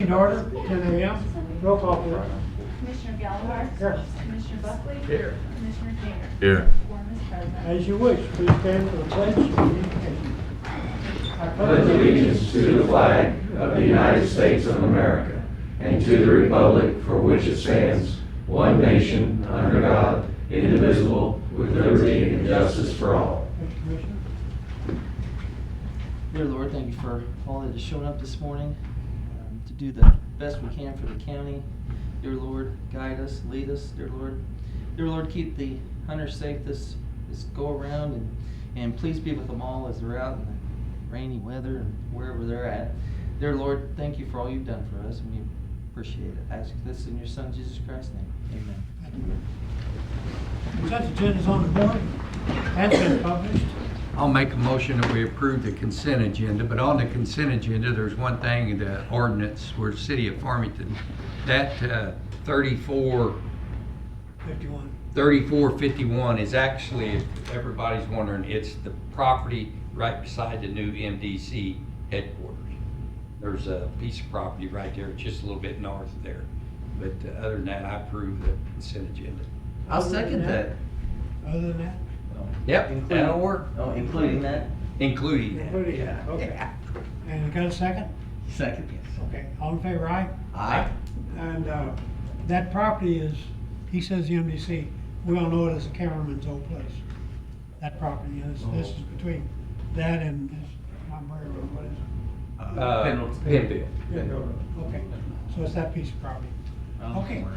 Meeting order, 10 a.m. Roll call, please. Commissioner Gallagher? Here. Commissioner Buckley? Here. Commissioner Gainer? Here. Quorum is present. As you wish, please stand for the pledge of communication. I Pledge allegiance to the flag of the United States of America and to the republic for which it stands, one nation, under God, indivisible, with liberty and justice for all. Mr. Commissioner. Dear Lord, thank you for all that has shown up this morning to do the best we can for the county. Dear Lord, guide us, lead us, dear Lord. Dear Lord, keep the hunters safe this go around, and please be with them all as they're out in the rainy weather and wherever they're at. Dear Lord, thank you for all you've done for us, and we appreciate it. I ask this in your Son, Jesus Christ's name. Amen. Thank you. Consent agenda's on the board. Has been published. I'll make a motion that we approve the consent agenda, but on the consent agenda, there's one thing, the ordinance for the city of Farmington. That 3451 is actually, if everybody's wondering, it's the property right beside the new MDC headquarters. There's a piece of property right there, just a little bit north of there. But other than that, I approve the consent agenda. I'll second that. Other than that? Yep, that'll work. Oh, including that? Including that. Including that, okay. And you got a second? Second, yes. Okay, all in favor, aye? Aye. And that property is, he says the MDC, we all know it as the cameraman's old place. That property is, this is between that and, not Murray Road, what is it? Penville. Yeah, okay, so it's that piece of property. Oh, Okay. right.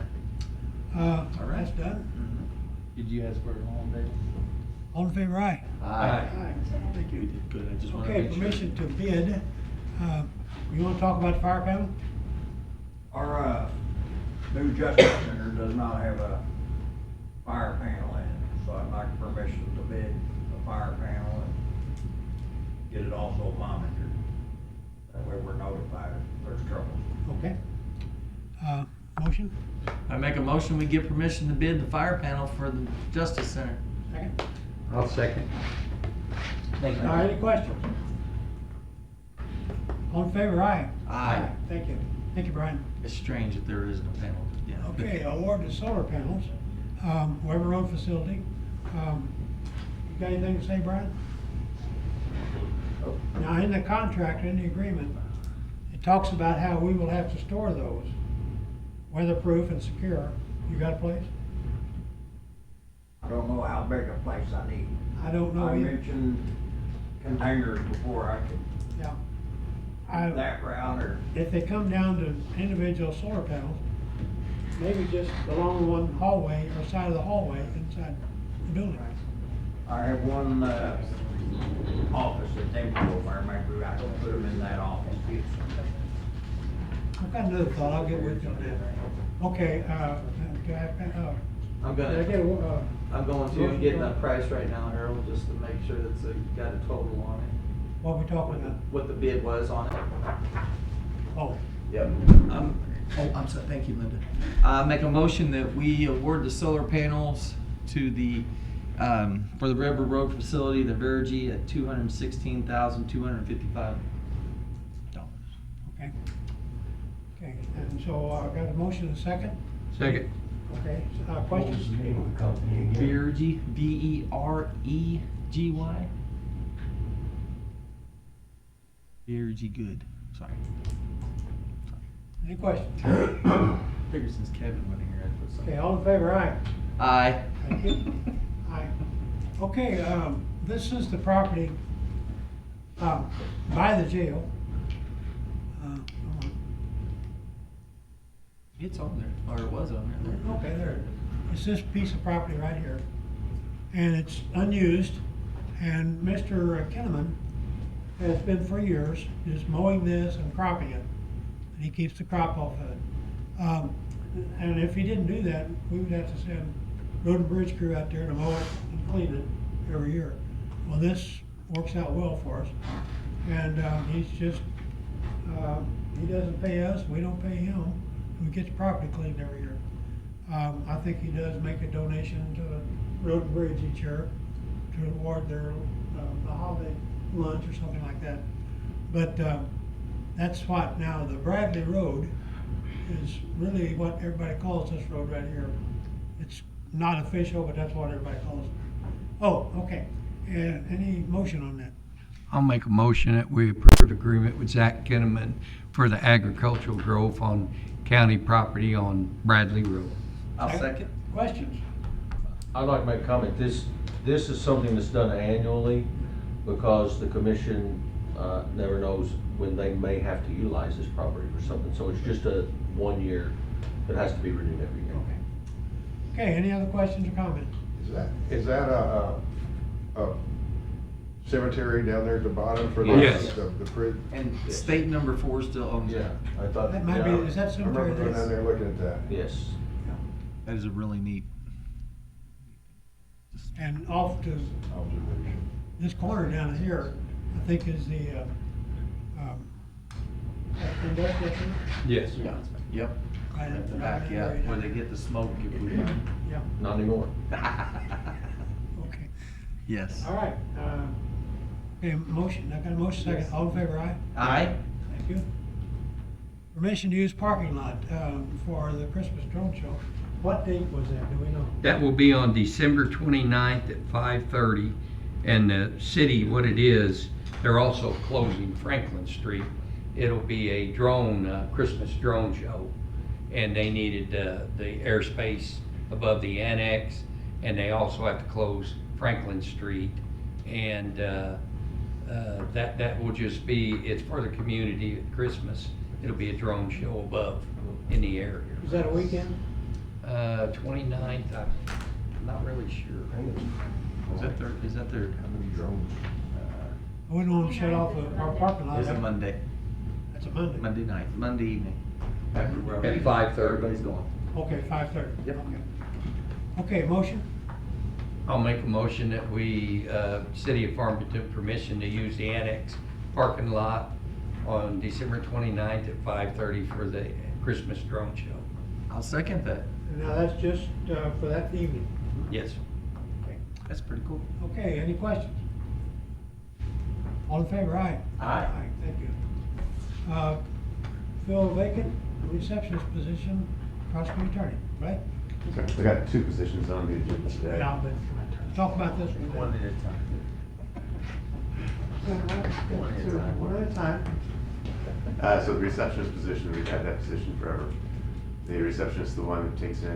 That's done. Did you ask for it all day? All in favor, aye? Aye. Thank you. Good, I just wanted to Okay, make sure. permission to bid. You wanna talk about the fire panel? Our new Justice Center does not have a fire panel in it, so I'd like permission to bid a fire panel and get it also monitored. That way we're notified if there's trouble. Okay. Motion? I make a motion, we give permission to bid the fire panel for the Justice Center. Second. I'll second. Thank you. Any questions? All in favor, aye? Aye. Thank you. Thank you, Brian. It's strange that there is no panel. Yeah. Okay, award to solar panels, Weber Road facility. You got anything to say, Brian? Now, in the contract, in the agreement, it talks about how we will have to store those, weatherproof and secure. You got a place? I don't know how big a place I need. I don't know I either. mentioned containers before I could Yeah. that route or. If they come down to individual solar panels, maybe just along one hallway or side of the hallway inside the building. I have one office that they go over, maybe I can put them in that office. I've got another thought, I'll get with you on that. Okay, do I have, I'm did I gonna, get a, I'm going to and getting a price right now, Harold, just to make sure that's got a total on it. what we talking about? What the bid was on it. Oh, Yep. I'm sorry, thank you, Linda. Make a motion that we award the solar panels to the, for the River Road facility, the Vergy, at $216,255. okay. Okay, and so I got a motion and a second? Second. Okay, questions? Vergy, V-E-R-E-G-Y. Vergy good, sorry. Any questions? Figured since Kevin went here, I'd put something. Okay, all in favor, aye? Aye. Thank you. Aye. Okay, this is the property, by the jail. It's on there, or it was on there. Okay, there it is. It's this piece of property right here. And it's unused, and Mr. Kinnaman has been for years just mowing this and cropping it. And he keeps the crop off of it. And if he didn't do that, we would have to send road and bridge crew out there to mow it and clean it every year. Well, this works out well for us. And he's just, he doesn't pay us, we don't pay him. We get the property cleaned every year. I think he does make a donation to the road and bridge each year to award their, the holiday lunch or something like that. But That's what, now the Bradley Road is really what everybody calls this road right here. It's not official, but that's what everybody calls it. Oh, okay. Any motion on that? I'll make a motion that we approve the agreement with Zach Kinnaman for the agricultural growth on county property on Bradley Road. I'll second. Questions? I'd like to make a comment. This is something that's done annually because the commission never knows when they may have to utilize this property for something. So it's just a 1 year that has to be renewed every year. Okay, any other questions or comments? Is that a cemetery down there at the bottom for the, Yes. the And state number 4 still owns it. Yeah, I thought. That might be, yeah, is that I remember cemetery going there? down there looking at that. Yes. That is a really neat. And off to Observation. this corner down here, I think is the, industrial center. Yes. Yep. Right At the right back, in that yeah, area. where they get the smoke. You put it on. Yeah, Not anymore. okay. Yes. All right, okay, motion, I got a motion second, all in favor, aye? Aye. Thank you. Permission to use parking lot, for the Christmas drone show. What date was that, do we know? That will be on December 29th at 5:30. And the city, what it is, they're also closing Franklin Street. It'll be a drone, Christmas drone show. And they needed the airspace above the annex. And they also have to close Franklin Street. And that will just be, it's for the community at Christmas. It'll be a drone show above in the air here. Is that a weekend? 29th, I'm not really sure. Is that their? How many drones? I wouldn't want to shut off our parking lot. It's a Monday. That's a Monday. Monday night. Monday evening. At 5:30. Everybody's going. Okay, 5:30. Yep. Okay, motion? I'll make a motion that we, City of Farmington, permission to use the annex parking lot on December 29th at 5:30 for the Christmas drone show. I'll second that. Now, that's just, for that evening. Yes. Okay. That's pretty cool. Okay, any questions? All in favor, aye? Aye. Thank you. Fill vacant receptionist position, prosecuting attorney, right? Okay, we got two positions on the agenda today. Yeah, but talk about this one. One at a time. One at a time. So the receptionist position, we've had that position forever. The receptionist is the one that takes in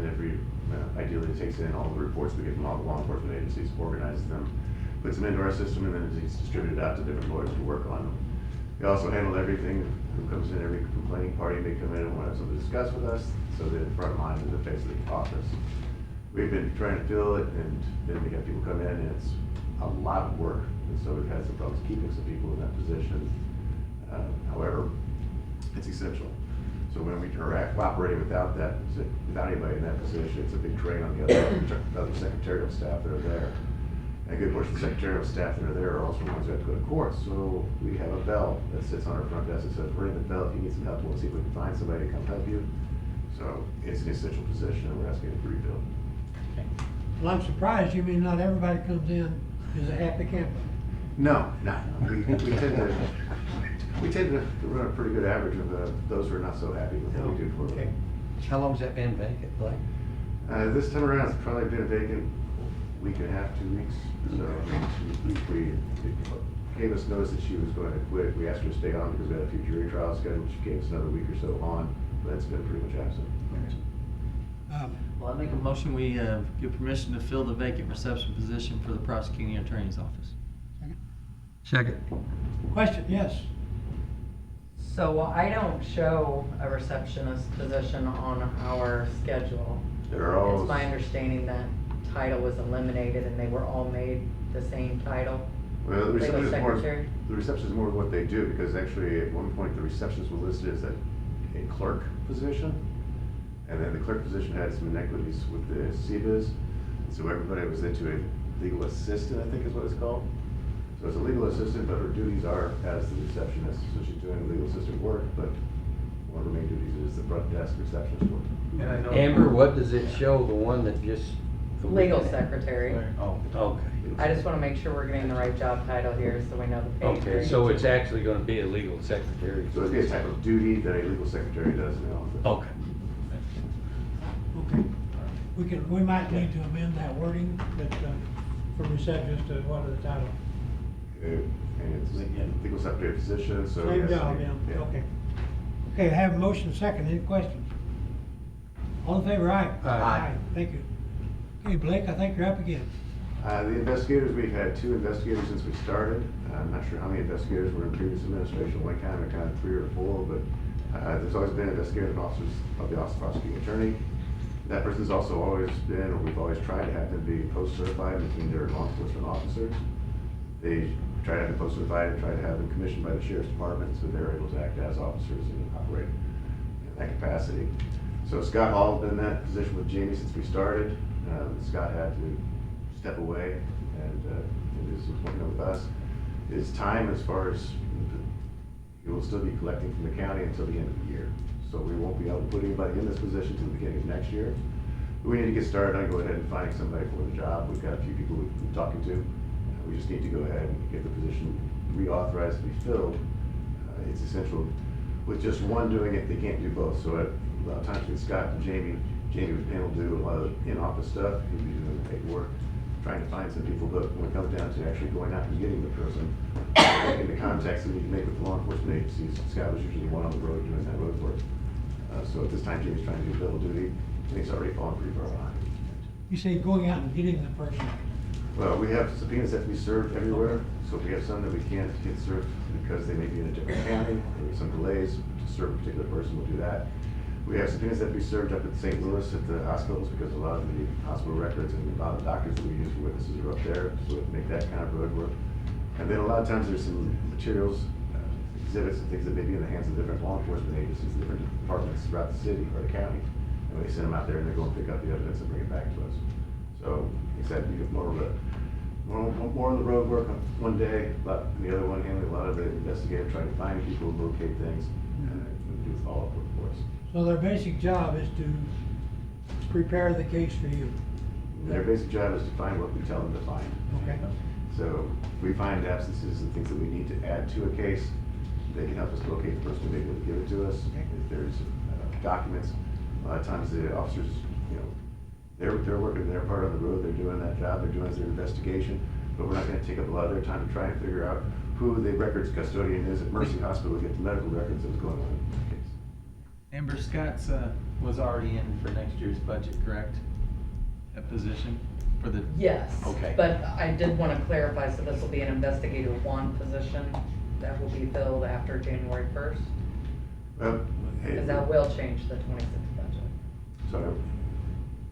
ideally takes in all the reports we get from all the law enforcement agencies, organizes them, puts them into our system, and then it's distributed out to different lawyers to work on them. We also handle everything who comes in, every complaining party may come in and want something to discuss with us, so they're in front line in the face of the office. We've been trying to fill it, and then we have people come in, and it's a lot of work, and so we've had some problems keeping some people in that position. However, it's essential. So when we are operating without anybody in that position, it's a big drain on the other secretarial staff that are there. And a good portion of the secretarial staff that are there are also ones who have to go to court. So we have a bell that sits on our front desk that says, ring the bell if you need some help. We'll see if we can find somebody to come help you. So it's an essential position, and we're asking it to be rebuilt. Well, I'm surprised, you mean not everybody comes in is a happy camper? No. We tend to run a pretty good average of those who are not so happy with what we do for Okay. them. How long's that been vacant, Blake? This time around, it's probably been vacant week and a half, 2 weeks. So we gave us notice that she was going to quit. We asked her to stay on because we had a few jury trials scheduled. She gave us another week or so on, but it's been pretty much absent. Well, I make a motion, we give permission to fill the vacant reception position for the prosecuting attorney's office. Second. Question, yes? So I don't show a receptionist position on our schedule. They're all. It's my understanding that title was eliminated and they were all made the same title. Well, the Legal reception is more, secretary? the reception is more what they do, because actually at one point the receptionist was listed as a clerk position. And then the clerk position had some inequities with the CBIZ. So everybody was into a legal assistant, I think is what it's called. So it's a legal assistant, but her duties are as the receptionist. So she's doing legal assistant work, but one of her main duties is the front desk receptionist work. And I know. Amber, what does it show, the one that just Legal secretary. Oh, okay. I just wanna make sure we're getting the right job title here, so we know the pay Okay, grade. so it's actually gonna be a legal secretary. So it'd be a type of duty that a legal secretary does in the office. Okay. Okay. We might need to amend that wording, but, from receptionist to what is the title? And it's legal secretary position, so. Same yes, job, yeah, okay. Okay, I have a motion second, any questions? All in favor, aye? Aye. Thank you. Okay, Blake, I think you're up again. The investigators, we've had 2 investigators since we started. I'm not sure how many investigators were in previous administration, one kind of 3 or 4, but there's always been investigative officers of the Office of Prosecuting Attorney. That person's also always been, or we've always tried to have them be post-certified, between their law enforcement officers. They try to have them post-certified and try to have them commissioned by the Sheriff's Department, so they're able to act as officers and operate in that capacity. So Scott Hall has been in that position with Jamie since we started. Scott had to step away, and it is appointment with us. His time, as far as, he will still be collecting from the county until the end of the year. So we won't be able to put anybody in this position until the beginning of next year. But we need to get started on go ahead and finding somebody for the job. We've got a few people we've been talking to. We just need to go ahead and get the position reauthorized to be filled. It's essential. With just one doing it, they can't do both. So a lot of times with Scott and Jamie would handle do a lot of in-office stuff. He'd be doing the paperwork, trying to find some people, but when it comes down to actually going out and getting the person, making the contacts that we need to make with law enforcement agencies, Scott was usually the one on the road doing that road work. So at this time, Jamie's trying to do double duty, and he's already fallen pretty far behind. You say going out and getting the person. Well, we have subpoenas that have to be served everywhere, so if we have some that we can't get served because they may be in a different county, or some delays to serve a particular person, we'll do that. We have subpoenas that have to be served up at St. Louis at the hospitals, because a lot of the hospital records and a lot of doctors that we use for witnesses are up there, so we have to make that kind of road work. And then a lot of times there's some materials, exhibits and things that may be in the hands of different law enforcement agencies, different departments throughout the city or the county. And we send them out there and they go and pick up the evidence and bring it back to us. So, except we get more on the road work on one day, but the other one handling a lot of the investigative, trying to find people, locate things, and do follow-up work for us. So their basic job is to prepare the case for you. Their basic job is to find what we tell them to find. Okay. So if we find absences and things that we need to add to a case, they can help us locate the person who may be able to give it to us. If there's documents, a lot of times the officers, they're working their part on the road, they're doing that job, they're doing their investigation, but we're not gonna take up a lot of their time to try and figure out who the records custodian is at Mercy Hospital to get the medical records that was going on in the case. Amber Scott's, was already in for next year's budget, correct? That position for the. Yes. Okay. But I did wanna clarify, so this will be an investigator 1 position that will be filled after January 1st? Because that will change the 26th budget. So,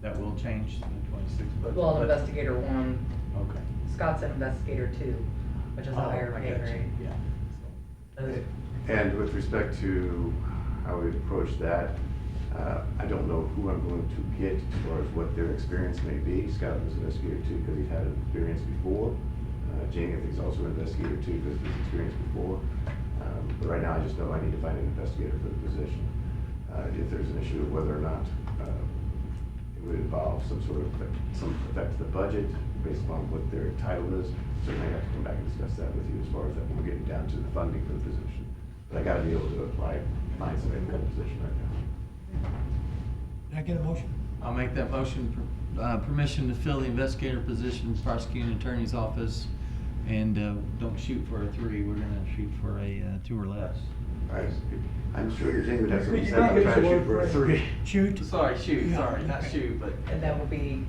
That will change the 26th budget. Well, but- investigator 1, Okay. Scott's an investigator 2, which is a higher Oh, I pay got you. grade. Yeah. and with respect to how we approach that, I don't know who I'm going to get as far as what their experience may be. Scott was an investigator too, because he's had an experience before. Jamie, I think, is also an investigator too, because of his experience before. But right now, I just know I need to find an investigator for the position. If there's an issue of whether or not it would involve some effect to the budget based upon what their title is, certainly I have to come back and discuss that with you as far as that, when we're getting down to the funding for the position. But I gotta be able to find somebody for the position right now. Can I get a motion? I'll make that motion, permission to fill the investigator position in the prosecuting attorney's office. And don't shoot for a 3, we're gonna shoot for a 2 or less. I'm sure Jamie would have something to say Not about use trying the to word shoot for a for 3. Shoot. Sorry, shoot, Yeah, sorry, not okay. shoot, but. And that will be,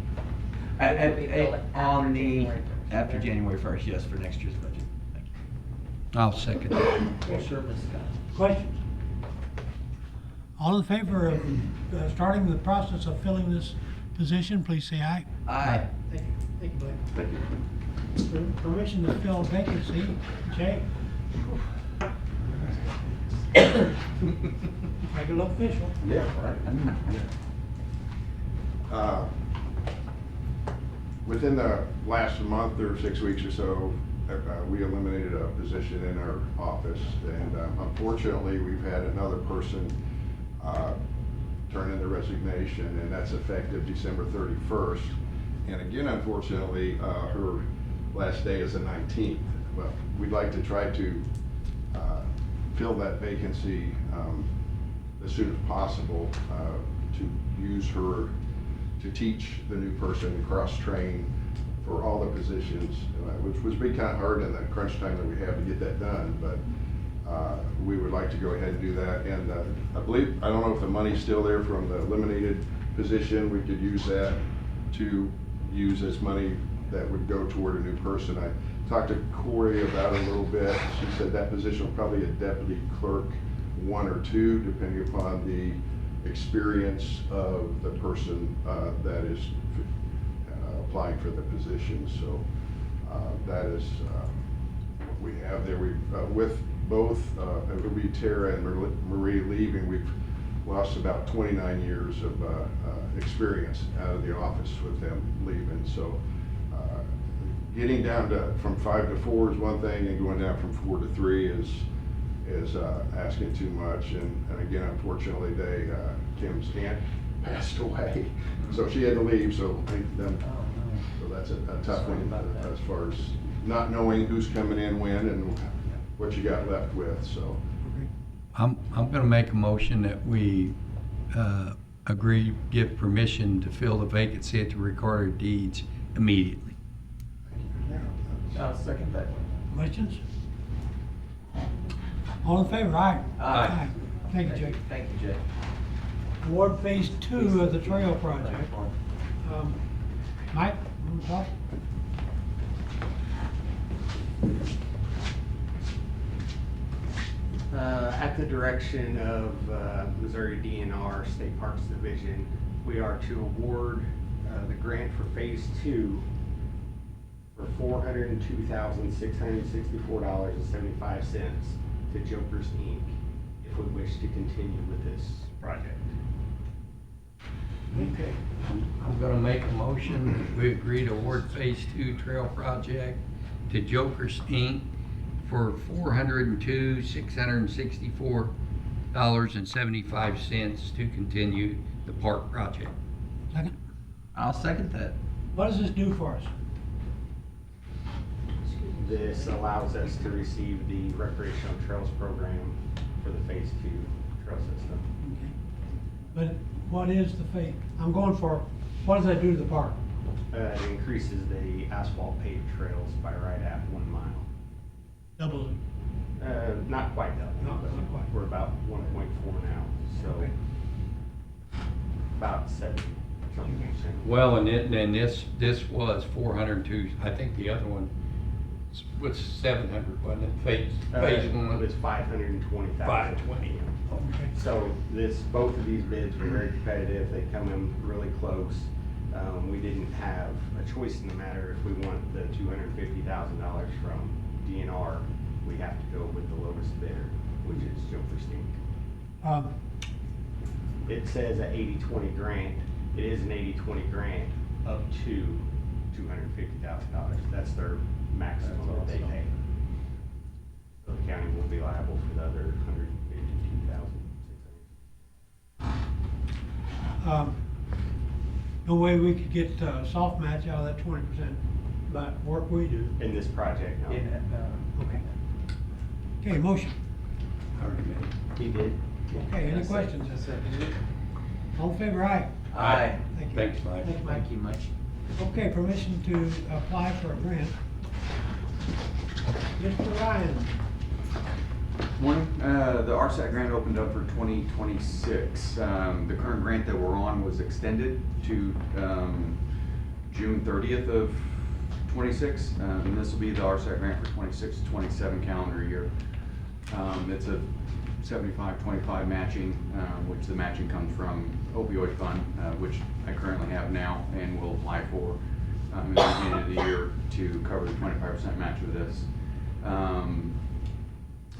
At- be filled at- after on the, January 1st. after January 1st, yes, for next year's budget. Thank you. I'll second that. Well, sure, Ms. Scott. Questions? All in favor of starting the process of filling this position, please say aye. Aye. Thank you. Thank you, Blake. Thank you. Permission to fill vacancy, Jay? Make it look official. Yeah, right. Within the last month or 6 weeks or so, we eliminated a position in our office, and unfortunately, we've had another person turn in their resignation, and that's effective December 31st. And again, unfortunately, her last day is the 19th. But we'd like to try to fill that vacancy as soon as possible, to use her to teach the new person, cross-train for all the positions, which would be kind of hard in the crunch time that we have to get that done, but we would like to go ahead and do that. And I don't know if the money's still there from the eliminated position. We could use that to use as money that would go toward a new person. I talked to Corey about it a little bit. She said that position will probably a deputy clerk 1 or 2, depending upon the experience of the person that is applying for the position. So that is what we have there. We've with both it would be Tara and Marie leaving, we've lost about 29 years of experience out of the office with them leaving. So getting down to from 5 to 4 is one thing, and going down from 4 to 3 is asking too much. And again, unfortunately, Kim's aunt passed away, so she had to leave. So that's a tough one as far as not knowing who's coming in when and what you got left with. So I'm gonna make a motion that we give permission to fill the vacancy at the Recorder of Deeds immediately. I'll second that. Questions? All in favor, aye? Aye. Thank you, Jake. Thank you, Jake. Award phase 2 of the trail project. Mike, you want to talk? At the direction of Missouri DNR State Parks Division, we are to award the grant for phase 2 for $402,664.75 to Jokers Inc. if we wish to continue with this project. Okay. I'm gonna make a motion that we agree to award phase 2 trail project to Jokers Inc. for $402,664.75 to continue the park project. Second? I'll second that. What does this do for us? This allows us to receive the recreational trails program for the phase 2 trail system. Okay. But what is the fate? I'm going for, what does that do to the park? It increases the asphalt paved trails by right at 1 mile. Double it. Not quite double. Not quite. We're about 1.4 now, so Okay. about 70 something percent. Well, and this was 402, I think the other one was 700, wasn't it? Phase It 1 was 520,000. 520. Okay. So both of these bids were very competitive. They come in really close. We didn't have a choice in the matter. If we want the $250,000 from DNR, we have to go with the lowest bidder, which is Jokers Inc. It says an 80-20 grant. It is an 80-20 grant up to $250,000. That's their maximum that they pay. So the county will be liable for the other $152,600. No way we could get soft match out of that 20%, but work we do. In this project, no. Okay. Okay, motion. He did. Okay, any questions? All in favor, aye? Aye. Thank you. Thanks, Mike. Thanks, Mike. Thank you much. Okay, permission to apply for a grant. Mr. Ryan, Morning. The RSAT grant opened up for 2026. The current grant that we're on was extended to June 30th of 26. And this will be the RSAT grant for 26 to 27 calendar year. It's a 75-25 matching, which the matching comes from opioid fund, which I currently have now and will apply for at the beginning of the year to cover the 25% match of this.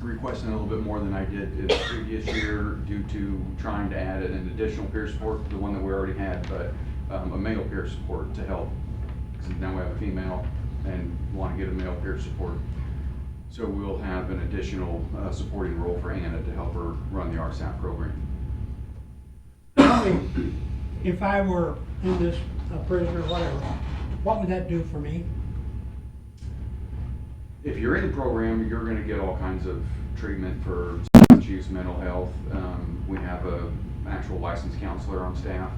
Requesting a little bit more than I did in the previous year due to trying to add an additional peer support to the one that we already had, but a male peer support to help, because now we have a female and want to get a male peer support. So we'll have an additional supporting role for Anna to help her run the RSAT program. if I were in this a prisoner, whatever, what would that do for me? If you're in the program, you're gonna get all kinds of treatment for substance use, mental health. We have a actual licensed counselor on staff.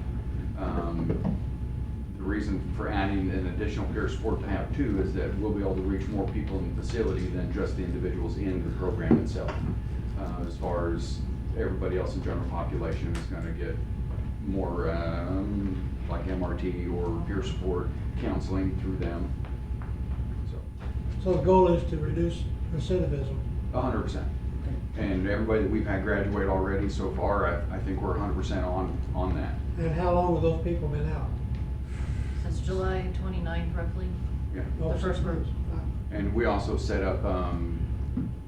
The reason for adding an additional peer support to have two is that we'll be able to reach more people in the facility than just the individuals in the program itself. As far as everybody else in general population is gonna get more, like MRT or peer support counseling through them. So the goal is to reduce recidivism. 100%. And everybody that we've had graduate already so far, I think we're 100% on that. And how long have those people been out? Since July 29th roughly. Yeah. The first group. And we also set up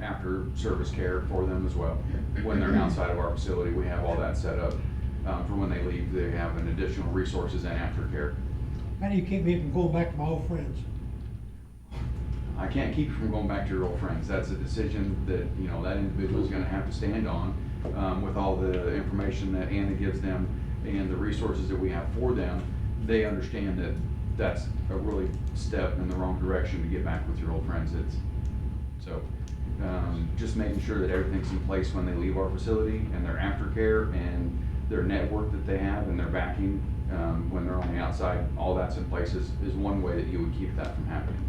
after service care for them as well. When they're outside of our facility, we have all that set up. For when they leave, they have an additional resources and aftercare. How do you keep me from going back to my old friends? I can't keep you from going back to your old friends. That's a decision that, you know, that individual's gonna have to stand on, with all the information that Anna gives them and the resources that we have for them. They understand that that's a really step in the wrong direction to get back with your old friends. Just making sure that everything's in place when they leave our facility, and their aftercare and their network that they have and their backing, when they're on the outside, all that's in place is one way that you would keep that from happening.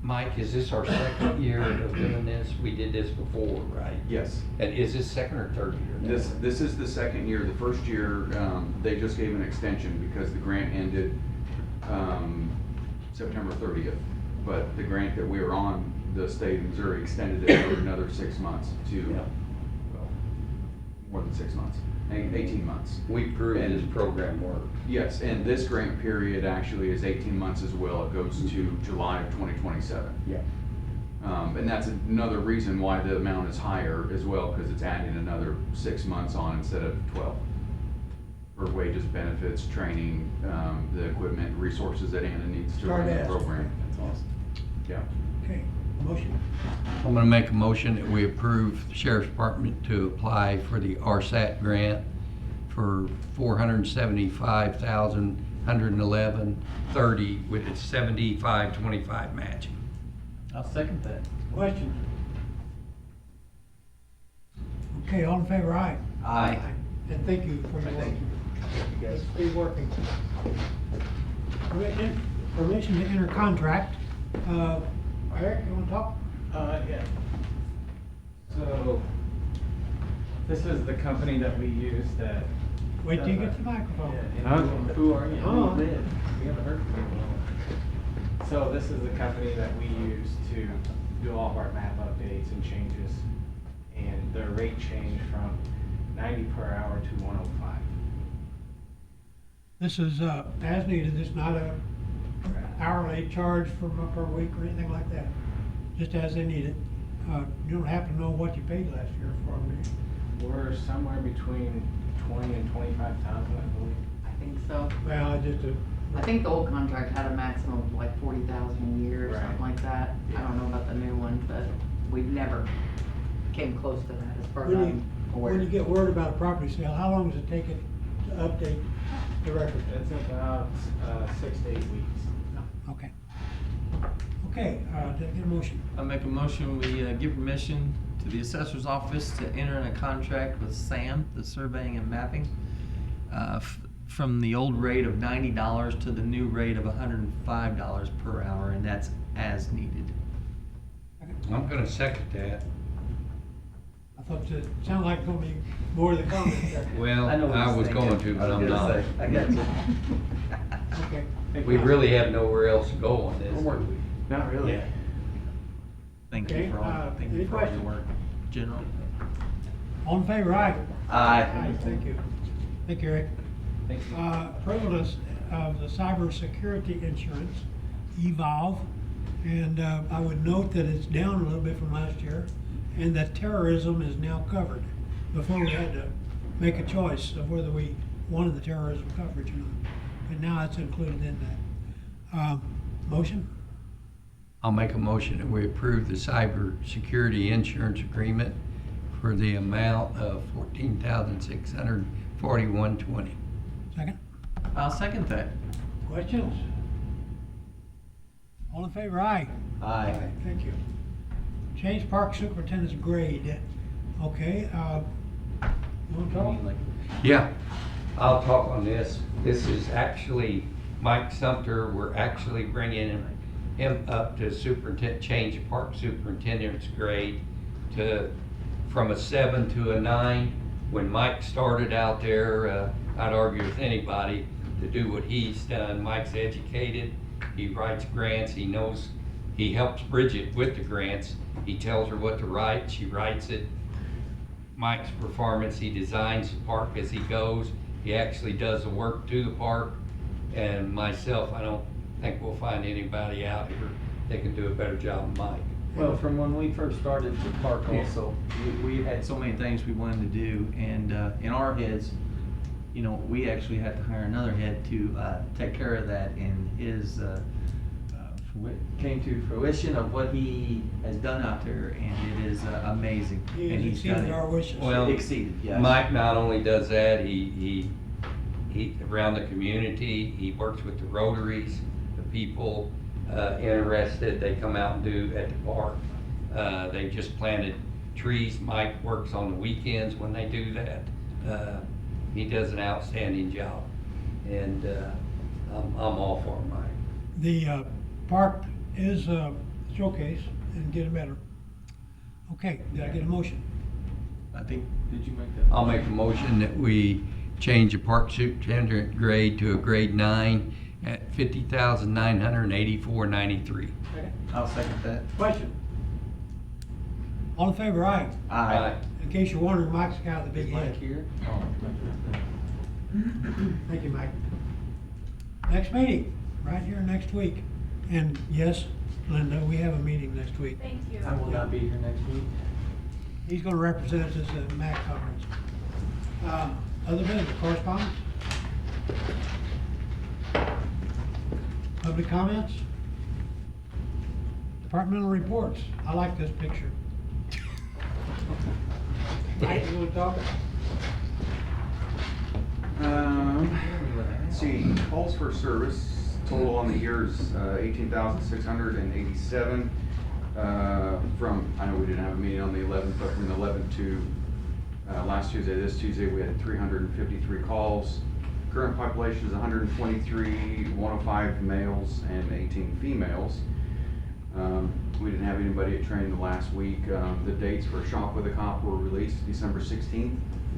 Mike, is this our second year of doing this? We did this before, right? Yes. And is this second or third year? This is the second year. The first year, they just gave an extension because the grant ended September 30th. But the grant that we were on, the state of Missouri extended it for another 6 months to, well, more than 6 months, 18 months. We proved this program works. Yes, and this grant period actually is 18 months as well. It goes to July of 2027. Yeah. And that's another reason why the amount is higher as well, because it's adding another 6 months on instead of 12. For wages, benefits, training, the equipment, resources that Anna needs to run the program. That's awesome. Yeah. Okay, motion. I'm gonna make a motion that we approve the Sheriff's Department to apply for the RSAT grant for $475,111.30 with its 75-25 matching. I'll second that. Question? Okay, all in favor, aye? Aye. And thank you for your work. Thank you guys. Be working. Permission to enter contract. Eric, you wanna talk? Yeah. So, this is the company that we use that. Wait till you get to the microphone. Yeah, and who are you? Oh. We haven't heard from you in a while. So this is the company that we use to do all of our map updates and changes. And their rate changed from 90 per hour to 105. This is, as needed, it's not a hourly charge per week or anything like that, just as they need it. You don't happen to know what you paid last year for them, do you? We're somewhere between 20 and 25,000, I believe. I think so. Well, I think the old contract had a maximum of like 40,000 a year or Right. something like that. I don't know about the new one, but we've never came close to that as far as when I'm aware. you get word about a property sale, how long does it take it to update the record? It's about 6 to 8 weeks. Okay. Okay, did I get a motion? I make a motion, we give permission to the assessor's office to enter in a contract with SAM, the surveying and mapping, from the old rate of $90 to the new rate of $105 per hour, and that's as needed. I'm gonna second that. I thought it sounded like it's gonna be more of the comment there. Well, I was going to, but I'm not. I got you. Okay. We really have nowhere else to go on this, do we? Not really. Yeah. Thank Okay, you for all, thank any you for all your questions? work, General. All in favor, aye? Aye. Thank you. Thank you, Eric. Thank you. Approval of the cybersecurity insurance, Evolve. And I would note that it's down a little bit from last year, and that terrorism is now covered. Before we had to make a choice of whether we wanted the terrorism coverage or not. And now it's included in that. Motion? I'll make a motion that we approve the cybersecurity insurance agreement for the amount of $14,641.20. Second? I'll second that. Questions? All in favor, aye. Aye. Thank you. Change park superintendent's grade. Okay, you want to talk? Yeah, I'll talk on this. This is actually Mike Sumter. We're actually bringing him up to superintendent, change of park superintendent's grade to, from a 7 to a 9. When Mike started out there, I'd argue with anybody to do what he's done. Mike's educated, he writes grants, he knows, he helps Bridget with the grants. He tells her what to write, she writes it. Mike's performance, he designs the park as he goes. He actually does the work to the park. And myself, I don't think we'll find anybody out here that can do a better job than Mike. Well, from when we first started the park also, we had so many things we wanted to do, and in our heads, you know, we actually had to hire another head to take care of that, and his came to fruition of what he has done out there, and it is amazing. He And he's done exceeded it. our wishes. Well, Exceeded, yes. Mike not only does that, he around the community, he works with the Rotaries, the people interested, they come out and do at the park. They just planted trees. Mike works on the weekends when they do that. He does an outstanding job, and I'm all for Mike. The park is a showcase and get better. Okay, did I get a motion? I think, did you make that? I'll make a motion that we change the park superintendent grade to a grade 9 at $50,984.93. I'll second that. Question? All in favor, aye. Aye. In case you're wondering, Mike's got the big Is Mike head. here? Oh, Thank you, Mike. Next meeting, right here next week. And yes, Linda, we have a meeting next week. Thank you. I will not be here next week. He's gonna represent us at the MAC conference. Other business, correspondence? Public comments? Departmental reports. I like this picture. Mike, you wanna talk? Let's see, calls for service, total on the year is 18,687. From, I know we didn't have a meeting on the 11th, but from the 11th to last Tuesday, this Tuesday, we had 353 calls. Current population is 123, 105 males and 18 females. We didn't have anybody at training the last week. The dates for Shop with a Cop were released December 16th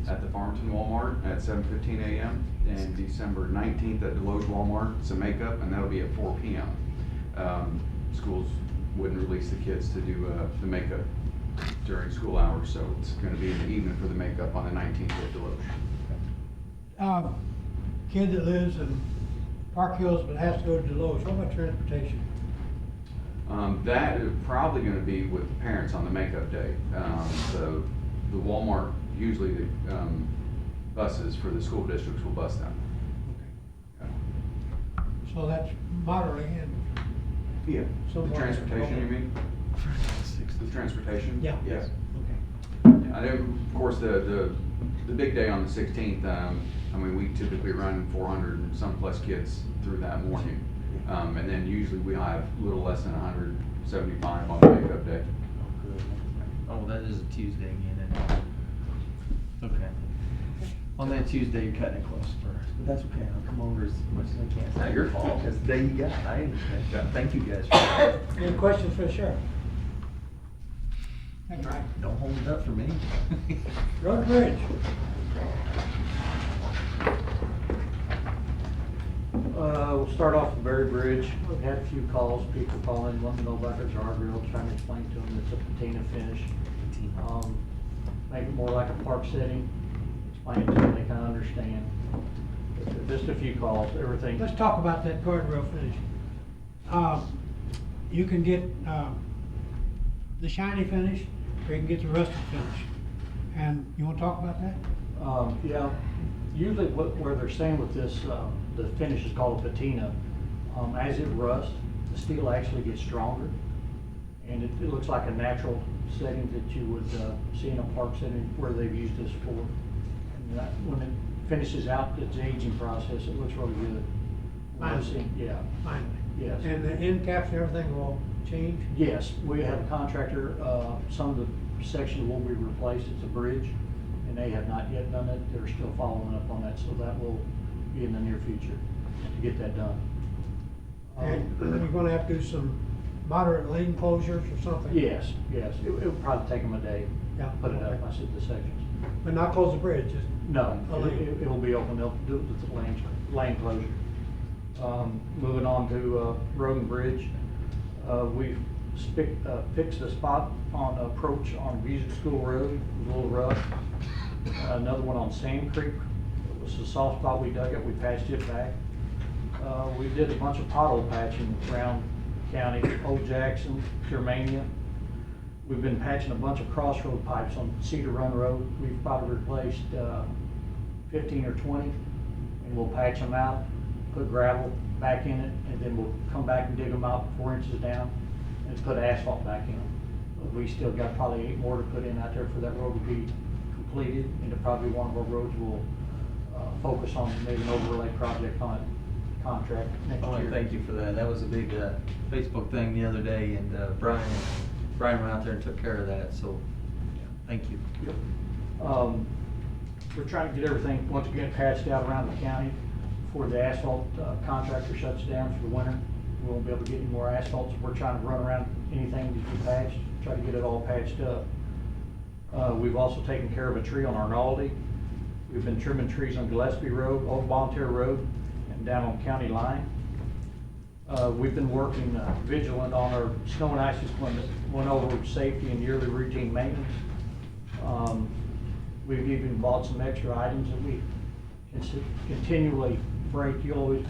at the Farmington Walmart at 7:15 a.m. and December 19th at Deloge Walmart. It's a makeup, and that'll be at 4 p.m. Schools wouldn't release the kids to do the makeup during school hours, so it's going to be in the evening for the makeup on the 19th at Deloge. Kid that lives in Park Hills but has to go to Deloge, what about transportation? That is probably going to be with the parents on the makeup day. So the Walmart, usually the buses for the school districts will bus them. So that's moderately and. Yeah. So The far, transportation, okay. you mean? The transportation? Yeah. Yes. Okay. I know, of course, the big day on the 16th, I mean, we typically run 400 and some plus kids through that morning. And then usually we have a little less than 175 on the makeup day. Oh, that is a Tuesday again, isn't it? Okay. On that Tuesday, you're cutting it close first, but that's okay. I'll come over as much as I can. It's not your fault, because the day you got, I understand. Thank you guys for that. Any questions for the sheriff? Thank you. Don't hold it up for me. Road Bridge. We'll start off with Berry Bridge. We've had a few calls, people calling, wanting to know about their guardrail, trying to explain to them it's a patina finish. Make it more like a park setting, explain it to them, they kind of understand. Just a few calls, everything. Let's talk about that guardrail finish. You can get the shiny finish, or you can get the rusted finish. And you want to talk about that? Yeah, usually where they're staying with this, the finish is called a patina. As it rusts, the steel actually gets stronger, and it looks like a natural setting that you would see in a park setting where they've used this for. And when it finishes out its aging process, it looks really good. Finally. Yeah, Finally. yes. And the end caps and everything will change? Yes, we have a contractor, some of the sections will be replaced, it's a bridge, and they have not yet done it, they're still following up on that, so that will be in the near future to get that done. And you're gonna have to do some moderate lane closures or something? Yes, yes, it'll probably take them a day, Yeah. put it up, I said the sections. But not close the bridge, just? No, a lane. it will be open, they'll do it with the lane closure. Moving on to, Road and Bridge, we've fixed a spot on approach on Music School Road, it was a little rough. Another one on Sand Creek, it was a soft spot, we dug it, we patched it back. We did a bunch of pothole patching around county, Old Jackson, Germania. We've been patching a bunch of crossroad pipes on Cedar Run Road. We've probably replaced 15 or 20, and we'll patch them out, put gravel back in it, and then we'll come back and dig them out 4 inches down and put asphalt back in them. But we still got probably 8 more to put in out there for that road to be completed, and probably one of our roads will focus on maybe an overlay project on it, contract next I want to year. thank you for that. That was a big Facebook thing the other day, and Brian went out there and took care of that, so thank you. Yep. We're trying to get everything, once again, patched out around the county before the asphalt contractor shuts down for the winter. We won't be able to get any more asphalt, so we're trying to run around anything to be patched, try to get it all patched up. We've also taken care of a tree on Arnaldi. We've been trimming trees on Gillespie Road, Old Volunteer Road, and down on County Line. We've been working vigilant on our snow and ice equipment, went over safety and yearly routine maintenance. We've even bought some extra items that we continually break. You always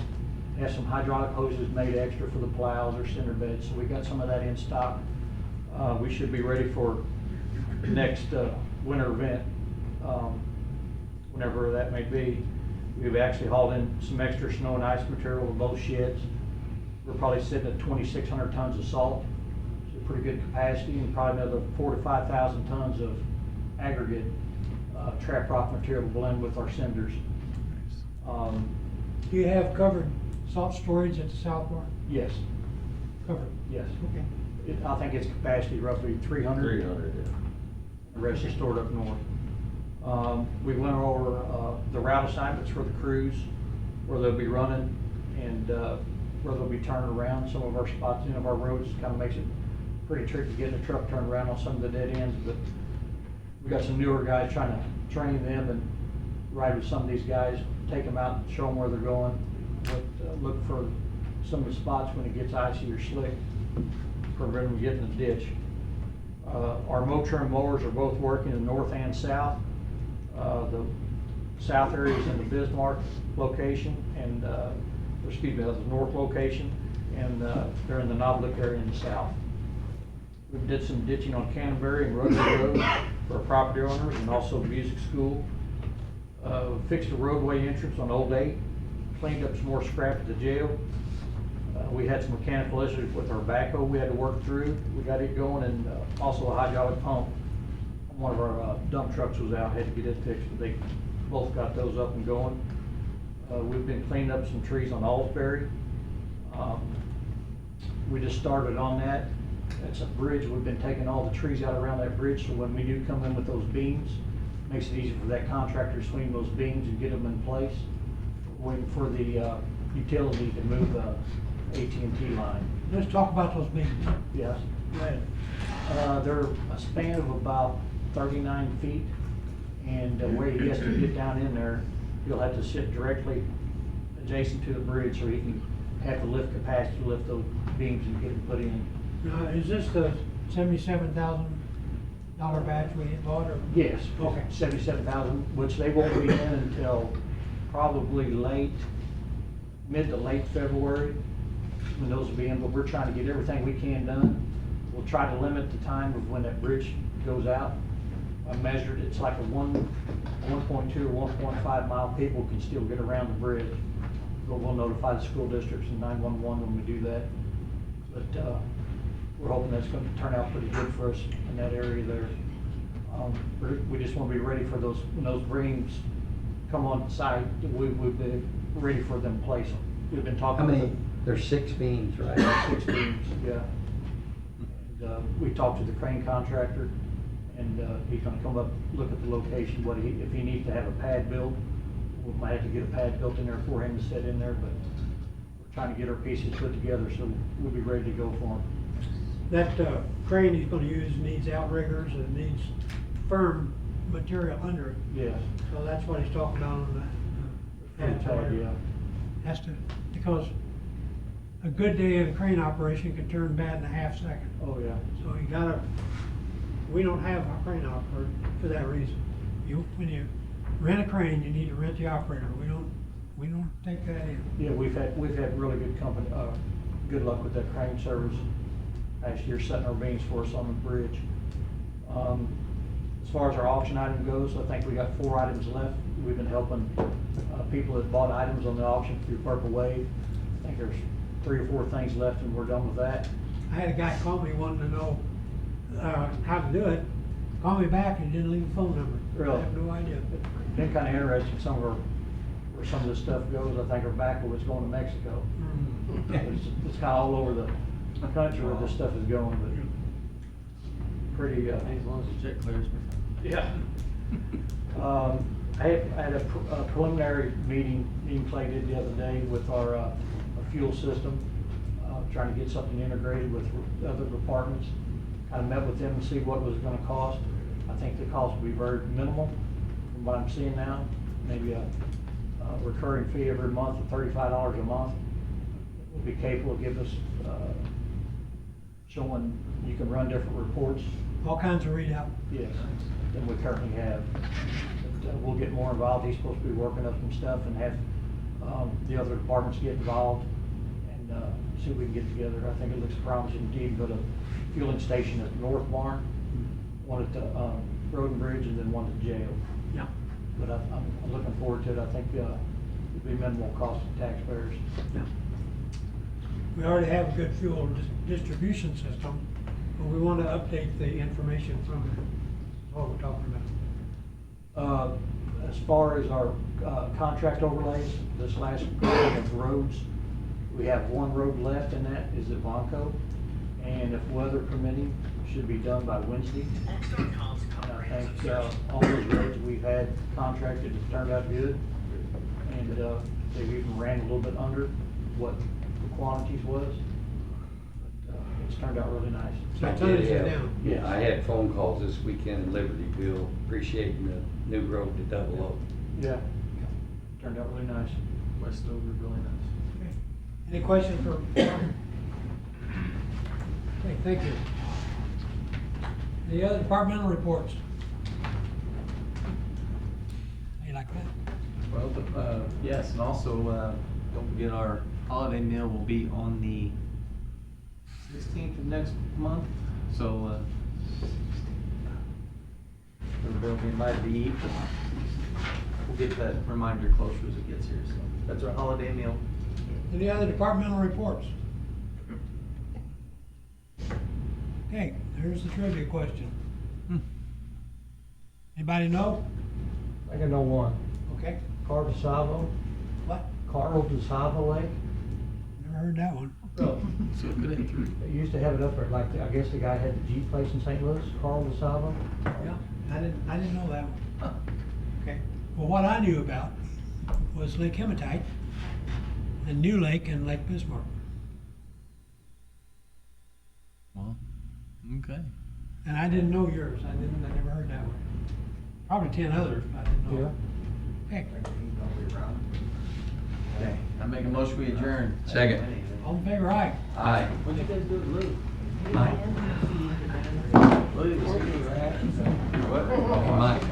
have some hydraulic hoses made extra for the plows or cinder beds, so we got some of that in stock. We should be ready for the next winter event, whenever that may be. We've actually hauled in some extra snow and ice material with both sheds. We're probably sitting at 2,600 tons of salt, so pretty good capacity, and probably another 4,000 to 5,000 tons of aggregate trap rock material to blend with our cinders. Do you have covered salt storage at the South Bar? Yes, Covered? yes. Okay. I think its capacity roughly 300. 300, yeah. The rest is stored up north. We went over the route assignments for the crews, where they'll be running and where they'll be turning around. Some of our spots in of our roads kind of makes it pretty tricky getting a truck turned around on some of the dead ends, but we got some newer guys trying to train them and ride with some of these guys, take them out and show them where they're going. But look for some of the spots when it gets icy or slick, prevent them getting in the ditch. Our Motrin mowers are both working in north and south. The south area is in the Bismarck location, and excuse me, that's the north location, and they're in the Noblick area in the south. We did some ditching on Canterbury and Rotary Road for our property owners, and also Music School. Fixed the roadway entrance on Old 8, cleaned up some more scrap at the jail. We had some mechanical issues with our backhoe we had to work through. We got it going, and also a hydraulic pump. One of our dump trucks was out, had to get it fixed, but they both got those up and going. We've been cleaning up some trees on Alsbury. We just started on that. That's a bridge. We've been taking all the trees out around that bridge, so when we do come in with those beams, it makes it easy for that contractor to swing those beams and get them in place. Waiting for the utility to move the AT&T line. Let's talk about those beams. Yes. Go ahead. They're a span of about 39 feet, and where he has to get down in there, he'll have to sit directly adjacent to the bridge, so he can have the lift capacity to lift those beams and get them put in. Now, is this the $77,000 batch we bought, or? Yes. Okay. 77,000, which they won't be in until probably mid to late February, when those will be in, but we're trying to get everything we can done. We'll try to limit the time of when that bridge goes out. I measured, it's like a 1.2 or 1.5 mile cable can still get around the bridge. But we'll notify the school districts and 911 when we do that. But we're hoping that's going to turn out pretty good for us in that area there. We just want to be ready for those, when those beams come on site, we'll be ready for them to place them. we've been How talking. many, there's 6 beams, right? 6 beams, yeah. And, we talked to the crane contractor, and, he's gonna come up, look at the location, if he needs to have a pad built, we might have to get a pad built in there for him to sit in there, but we're trying to get our pieces put together, so we'll be ready to go for him. That crane he's gonna use needs outriggers and needs firm material under it. Yes. So that's what he's talking about on the pad. Pad, yeah. Has to, because a good day in a crane operation can turn bad in a half second. Oh, yeah. So you gotta, we don't have a crane operator for that reason. When you rent a crane, you need to rent the operator. We don't take that in. Yeah, we've had really good company, good luck with that crane service. Last year setting our beams for us on the bridge. As far as our auction item goes, I think we got 4 items left. We've been helping, people that bought items on the auction through Purple Wave. I think there's 3 or 4 things left and we're done with that. I had a guy call me wanting to know, how to do it. Call me back and he didn't leave a phone number. Really? I have no idea. It's been kinda interesting, some of our, where some of this stuff goes. I think our backhoe is going to Mexico. It's kinda all over the country where this stuff is going, but pretty, As long as the check clears. yeah. I had a preliminary meeting Clay did the other day with our fuel system, trying to get something integrated with other departments. Kind of met with them and see what it was gonna cost. I think the cost will be very minimal from what I'm seeing now. Maybe a recurring fee every month of $35 a month. Will be capable of giving us, showing you can run different reports. All kinds of readout. Yes, than we currently have. But, we'll get more involved. He's supposed to be working up some stuff and have, the other departments get involved and, see what we can get together. I think it looks promising indeed, but a fueling station at North Barn, one at the, Road and Bridge, and then one at the jail. Yeah. But I'm looking forward to it. I think, it'll be minimal cost to taxpayers. Yeah. We already have a good fuel distribution system, but we want to update the information from it. That's what we're talking about. As far as our contract overlays, this last grading of roads, we have 1 road left, and that is at Vonco. And if weather permitting, should be done by Wednesday. And I think all those roads we've had contracted have turned out good. And they've even ran a little bit under what the quantities was. But it's turned out really nice. So I tonnage did is have- down. Yes. I had phone calls this weekend in Libertyville appreciating the new road to 00. Yeah, turned out really nice. Westover, really nice. Okay. Any questions for? Okay, thank you. The other departmental reports? How you like that? Well, yes, and also, don't forget our holiday meal will be on the 16th of next month, so, everybody will be invited to eat. We'll get that reminder closer as it gets here, so that's our holiday meal. Any other departmental reports? Okay, here's the trivia question. Anybody know? I think I know one. Okay, Carl DeSalvo, what? Carl DeSalvo Lake. Never heard that one. Oh. So good answer. They used to have it up there, like, I guess the guy had the Jeep place in St. Louis, Carl DeSalvo. Yeah, I didn't know that one. Okay, well, what I knew about was Lake Hematite and New Lake and Lake Bismarck. Well, okay. And I didn't know yours. I never heard that one. Probably 10 others, but I didn't know. Okay, Okay, I make a motion, we adjourn. Second. all in favor, aye. Aye. What did you guys do with Lou? Mike. Lou was here, right? Mike.